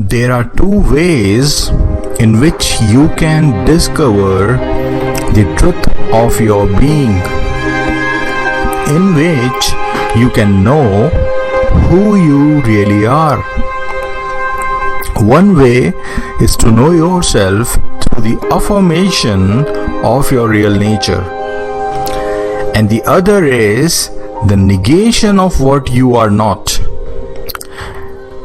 There are two ways in which you can discover the truth of your being, in which you can know who you really are. One way is to know yourself through the affirmation of your real nature, and the other is the negation of what you are not.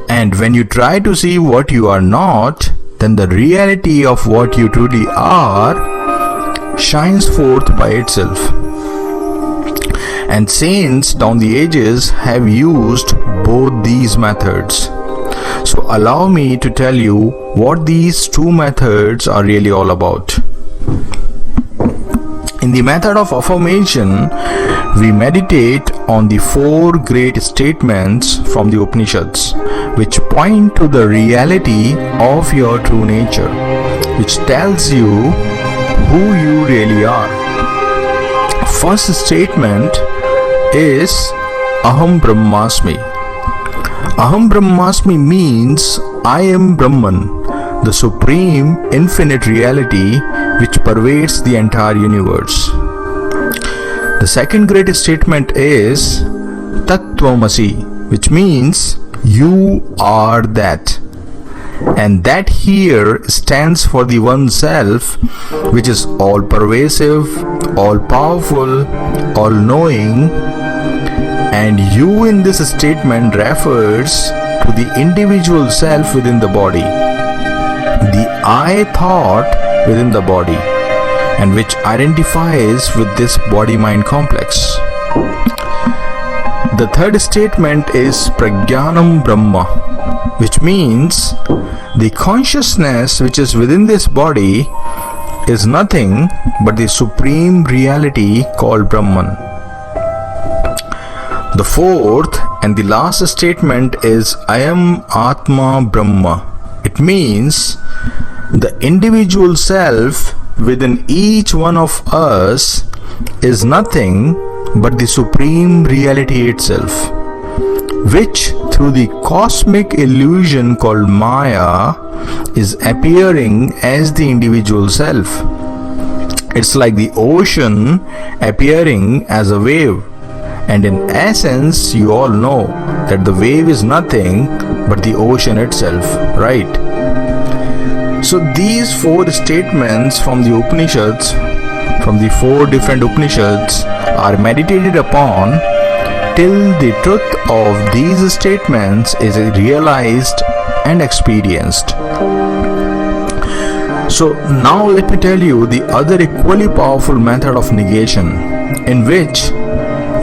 And when you try to see what you are not, then the reality of what you truly are shines forth by itself. And saints down the ages have used both these methods. So allow me to tell you what these two methods are really all about. In the method of affirmation, we meditate on the four great statements from the Upanishads, which point to the reality of your true nature, which tells you who you really are. First statement is Aham Brahmāsmi. Aham Brahmāsmi means I am Brahman, the supreme infinite reality which pervades the entire universe. The second great statement is Tvam, which means you are that. And that here stands for the one self which is all pervasive, all powerful, all knowing. And you in this statement refers to the individual self within the body, the I thought within the body, and which identifies with this body-mind complex. The third statement is Prajñānam Brahma, which means the consciousness which is within this body is nothing but the supreme reality called Brahman. The fourth and the last statement is Ayam, ātmā, Brahma. It means the individual self within each one of us is nothing but the supreme reality itself, which through the cosmic illusion called Maya is appearing as the individual self. It's like the ocean appearing as a wave, and in essence you all know that the wave is nothing but the ocean itself, right? So these four statements from the Upanishads, from the four different Upanishads, are meditated upon till the truth of these statements is realized and experienced. So now let me tell you the other equally powerful method of negation, in which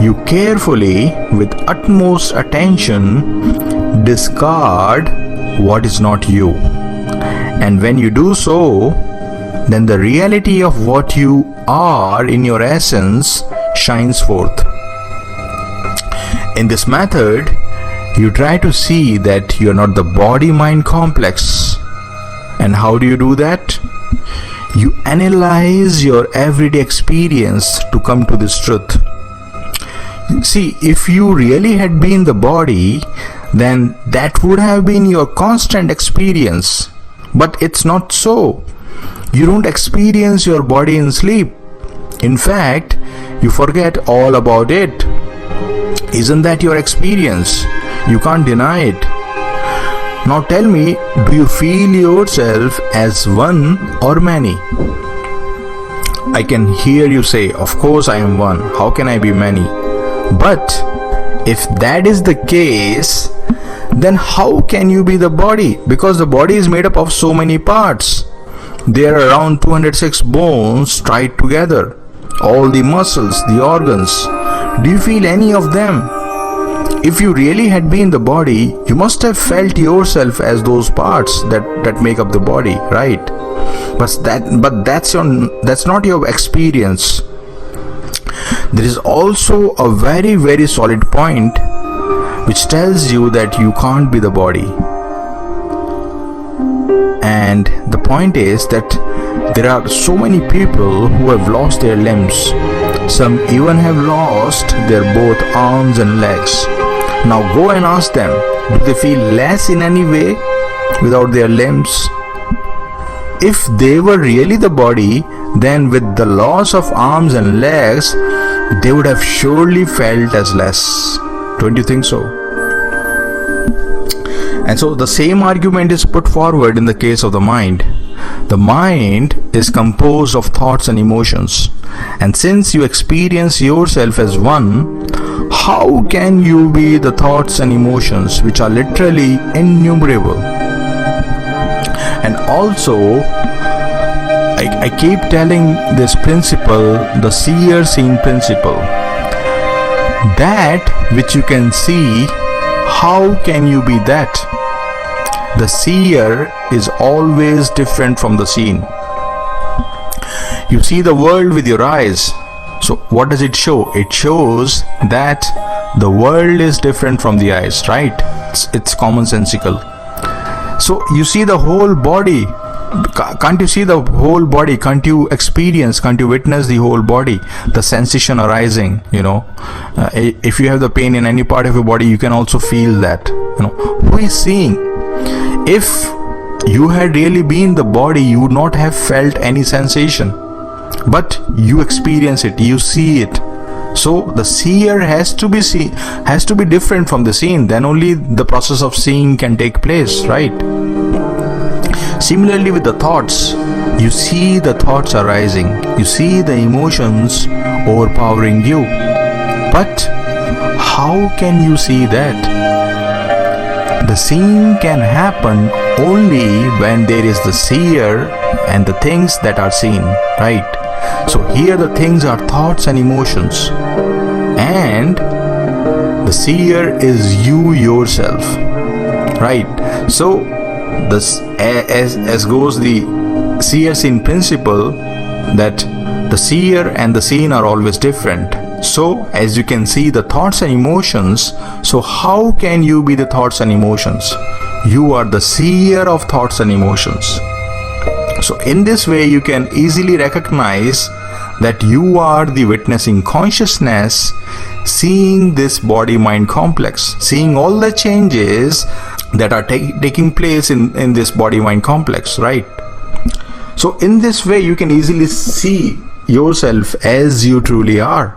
you carefully, with utmost attention, discard what is not you. And when you do so, then the reality of what you are in your essence shines forth. In this method, you try to see that you are not the body-mind complex. And how do you do that? You analyze your everyday experience to come to this truth. See, if you really had been the body, then that would have been your constant experience. But it's not so. You don't experience your body in sleep. In fact, you forget all about it. Isn't that your experience? You can't deny it. Now tell me, do you feel yourself as one or many? I can hear you say, of course I am one. How can I be many? But if that is the case, then how can you be the body? Because the body is made up of so many parts. There are around 206 bones tied together. All the muscles, the organs. Do you feel any of them? If you really had been the body, you must have felt yourself as those parts that make up the body, right? But that's not your experience. There is also a very, very solid point which tells you that you can't be the body. And the point is that there are so many people who have lost their limbs. Some even have lost their both arms and legs. Now go and ask them, do they feel less in any way? without their limbs? If they were really the body, then with the loss of arms and legs, they would have surely felt as less. Don't you think so? And so the same argument is put forward in the case of the mind. The mind is composed of thoughts and emotions. And since you experience yourself as one, how can you be the thoughts and emotions which are literally innumerable? And also, I keep telling this principle, the seer-seen principle. That which you can see, how can you be that? The seer is always different from the seen. You see the world with your eyes. So what does it show? It shows that the world is different from the eyes, right? It's commonsensical. So you see the whole body. Can't you see the whole body? Can't you experience, can't you witness the whole body? The sensation arising, if you have the pain in any part of your body, you can also feel that. Who is seeing? If you had really been the body, you would not have felt any sensation. But you experience it, you see it. So the seer has to be different from the seen. Then only the process of seeing can take place, right? Similarly with the thoughts, you see the thoughts arising, you see the emotions overpowering you. But how can you see that? The seeing can happen only when there is the seer and the things that are seen, right? So here the things are thoughts and emotions, and the seer is you yourself, right? So this, as goes the seer-seen principle, that the seer and the seen are always different. So as you can see the thoughts and emotions, so how can you be the thoughts and emotions? You are the seer of thoughts and emotions. So in this way you can easily recognize that you are the witnessing consciousness, seeing this body-mind complex, seeing all the changes that are taking place in this body-mind complex, right? So in this way you can easily see yourself as you truly are.